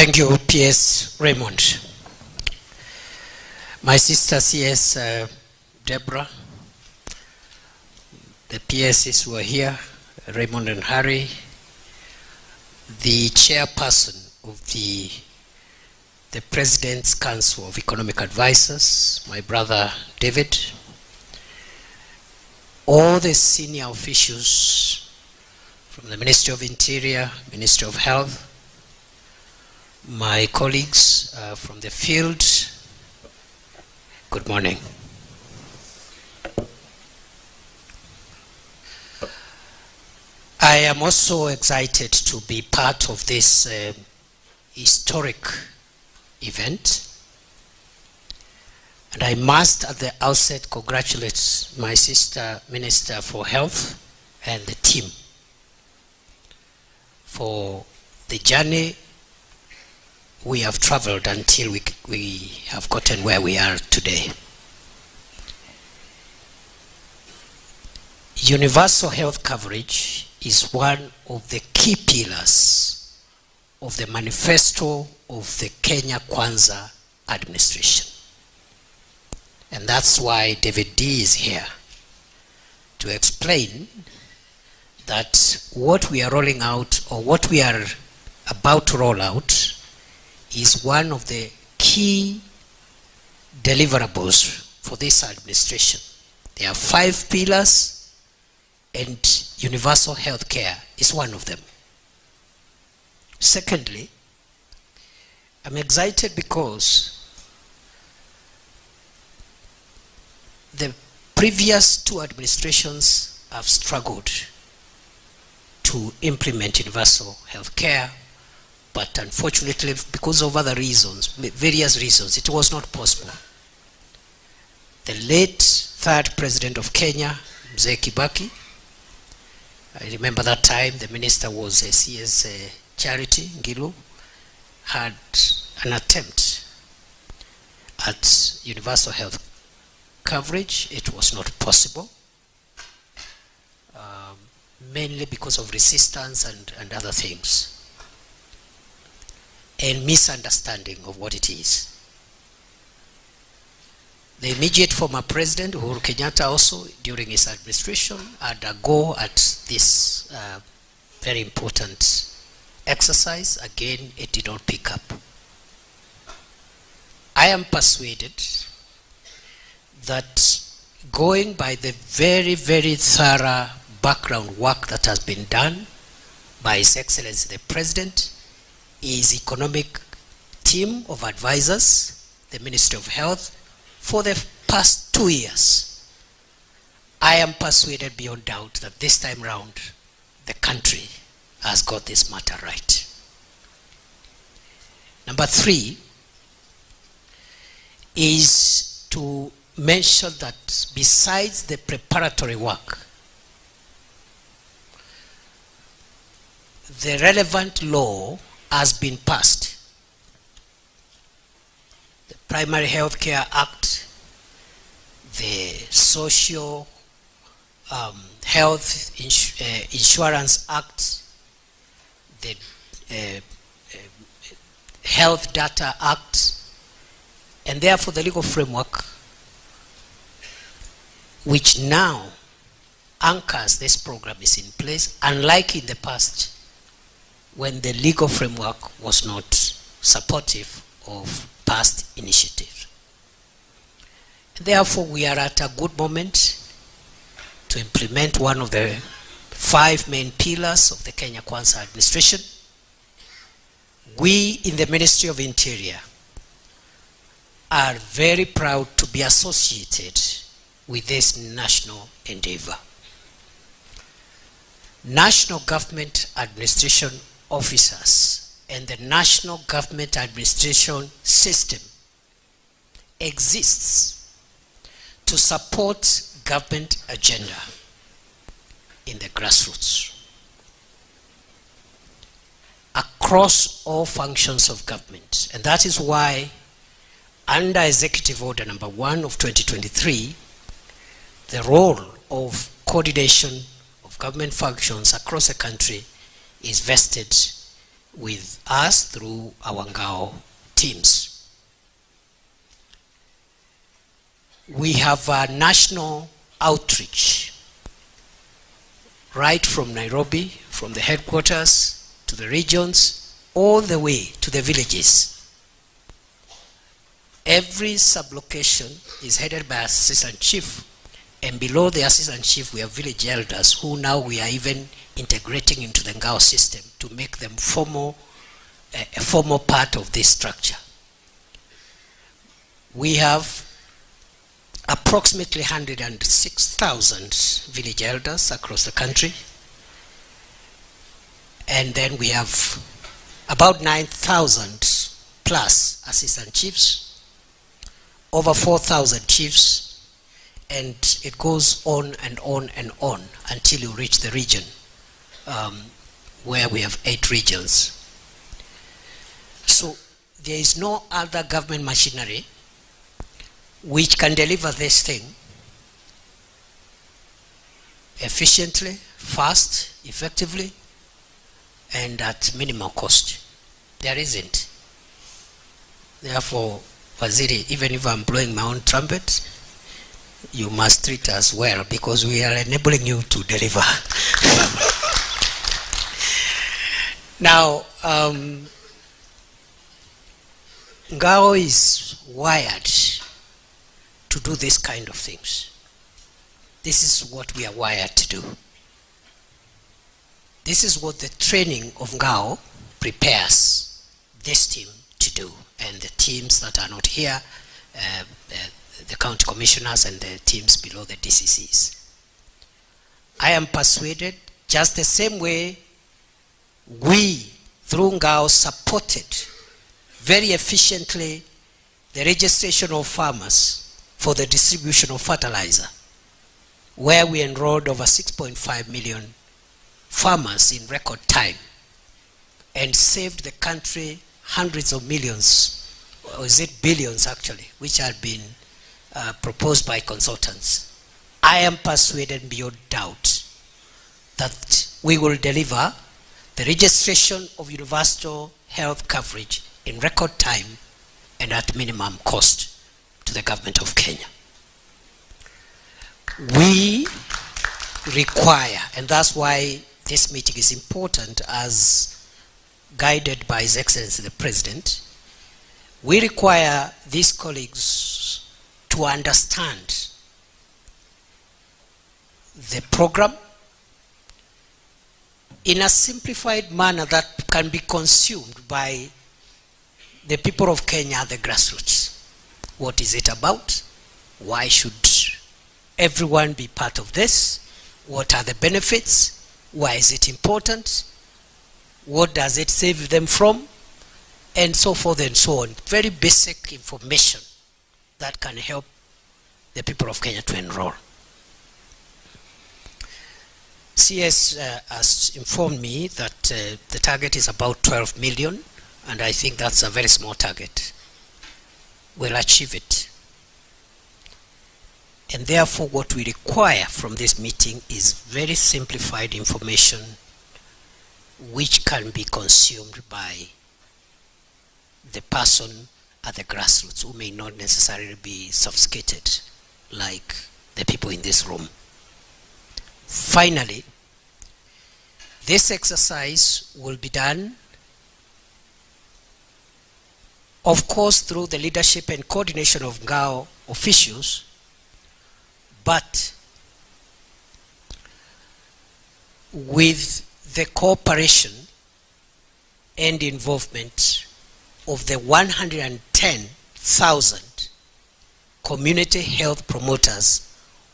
Thank you, PS Raymond. My sister CS Deborah, the PSs who are here, Raymond and Harry, the chairperson of the President's Council of Economic Advisors, my brother David, all the senior officials from the Ministry of Interior, Ministry of Health, my colleagues from the field, good morning. I am also excited to be part of this historic event, and I must at the outset congratulate my sister Minister for Health and the team for the journey we have traveled until we have gotten where we are today. Universal health coverage is one of the key pillars of the manifesto of the Kenya Kwanza administration. And that's why David D is here to explain that what we are rolling out, or what we are about to roll out, is one of the key deliverables for this administration. There are 5 pillars, and universal health care is one of them. Secondly, I'm excited because the previous 2 administrations have struggled to implement universal health care, but unfortunately, because of other reasons, various reasons, it was not possible. The late 3rd President of Kenya, Mzee Kibaki, I remember that time the minister was a CS Charity Ngilu, had an attempt at universal health coverage. It was not possible, mainly because of resistance and other things, and misunderstanding of what it is. The immediate former president, Uhuru Kenyatta, also during his administration had a go at this very important exercise. Again, it did not pick up. I am persuaded that going by the very, very thorough background work that has been done by His Excellency the President, his economic team of advisors, the Ministry of Health, for the past 2 years, I am persuaded beyond doubt that this time round the country has got this matter right. Number 3 is to mention that besides the preparatory work, the relevant law has been passed. The Primary Health Care Act, the Social Health Insurance Act, the Health Data Act, and therefore the legal framework which now anchors this program is in place, unlike in the past when the legal framework was not supportive of past initiatives. Therefore, we are at a good moment to implement one of the 5 main pillars of the Kenya Kwanza administration. We in the Ministry of Interior are very proud to be associated with this national endeavor. National government administration officers and the national government administration system exists to support government agenda in the grassroots across all functions of government. And that is why under Executive Order number 1 of 2023, the role of coordination of government functions across the country is vested with us through our NGAO teams. We have a national outreach right from Nairobi, from the headquarters to the regions, all the way to the villages. Every sub-location is headed by assistant chief, and below the assistant chief we have village elders who now we are even integrating into the NGAO system to make them a formal part of this structure. We have approximately 106,000 village elders across the country, and then we have about 9,000 plus assistant chiefs, over 4,000 chiefs, and it goes on and on and on until you reach the region where we have 8 regions. So there is no other government machinery which can deliver this thing efficiently, fast, effectively, and at minimal cost. There isn't. Therefore, Waziri, even if I'm blowing my own trumpet, you must treat us well because we are enabling you to deliver. Now, NGAO is wired to do this kind of things. This is what we are wired to do. This is what the training of NGAO prepares this team to do, and the teams that are not here, the county commissioners and the teams below the DCCs. I am persuaded, just the same way we, through NGAO, supported very efficiently the registration of farmers for the distribution of fertilizer, where we enrolled over 6.5 million farmers in record time and saved the country hundreds of millions, or is it billions actually, which had been proposed by consultants. I am persuaded beyond doubt that we will deliver the registration of universal health coverage in record time and at minimum cost to the government of Kenya. We require, and that's why this meeting is important, as guided by His Excellency the President, we require these colleagues to understand the program in a simplified manner that can be consumed by the people of Kenya, the grassroots. What is it about? Why should everyone be part of this? What are the benefits? Why is it important? What does it save them from? And so forth and so on. Very basic information that can help the people of Kenya to enroll. CS has informed me that the target is about 12 million, and I think that's a very small target. We'll achieve it. And therefore what we require from this meeting is very simplified information which can be consumed by the person at the grassroots who may not necessarily be sophisticated like the people in this room. Finally, this exercise will be done, of course, through the leadership and coordination of NGAO officials, but with the cooperation and involvement of the 110,000 community health promoters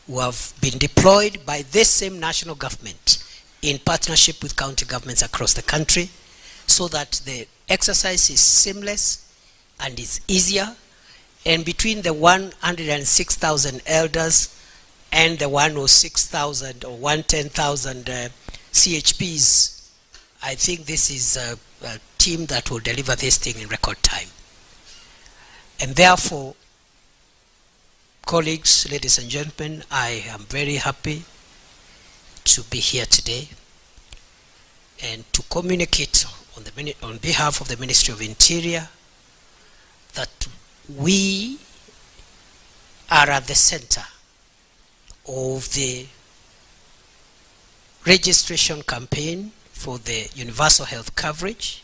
who have been deployed by this same national government in partnership with county governments across the country, so that the exercise is seamless and is easier. And between the 106,000 elders and the 106,000 or 110,000 CHPs, I think this is a team that will deliver this thing in record time. And therefore, colleagues, ladies and gentlemen, I am very happy to be here today and to communicate on behalf of the Ministry of Interior, that we are at the center of the registration campaign for the universal health coverage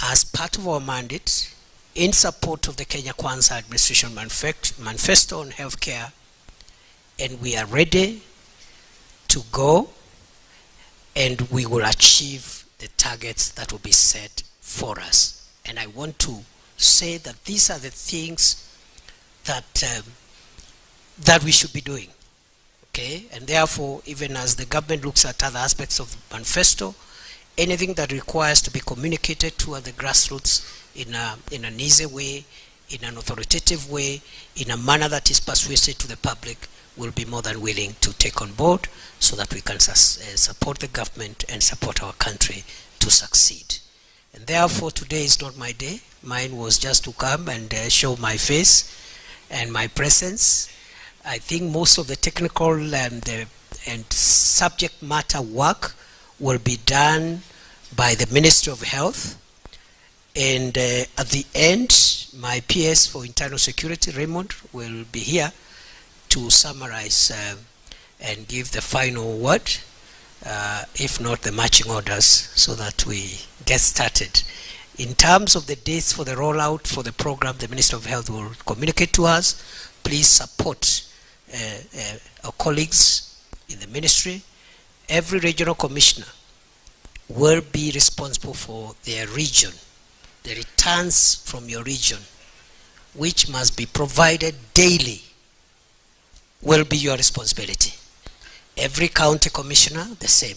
as part of our mandate in support of the Kenya Kwanza Administration Manifesto on Healthcare, and we are ready to go, and we will achieve the targets that will be set for us. And I want to say that these are the things that that we should be doing, okay? And therefore, even as the government looks at other aspects of the manifesto, anything that requires to be communicated to the grassroots in an easy way, in an authoritative way, in a manner that is persuasive to the public, will be more than willing to take on board so that we can support the government and support our country to succeed. And therefore, today is not my day. Mine was just to come and show my face and my presence. I think most of the technical and subject matter work will be done by the Ministry of Health. And at the end, my PS for Internal Security, Raymond, will be here to summarize and give the final word, if not the marching orders, so that we get started. In terms of the dates for the rollout for the program, the Minister of Health will communicate to us. Please support our colleagues in the ministry. Every regional commissioner will be responsible for their region. The returns from your region, which must be provided daily, will be your responsibility. Every county commissioner, the same.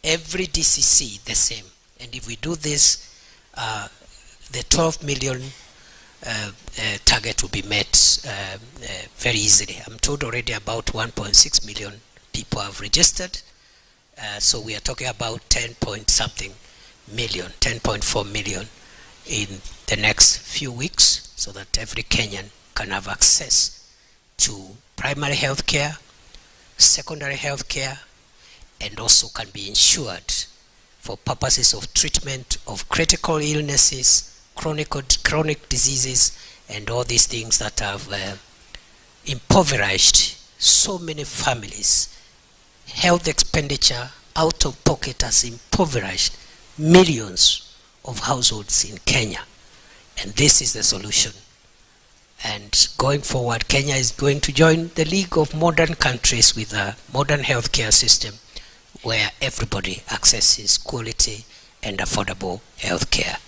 Every DCC, the same. And if we do this, the 12 million target will be met very easily. I'm told already about 1.6 million people have registered. So we are talking about 10 point something million, 10.4 million in the next few weeks, so that every Kenyan can have access to primary health care, secondary health care, and also can be insured for purposes of treatment of critical illnesses, chronic diseases, and all these things that have impoverished so many families. Health expenditure out of pocket has impoverished millions of households in Kenya, and this is the solution. And going forward, Kenya is going to join the league of modern countries with a modern healthcare system where everybody accesses quality and affordable healthcare.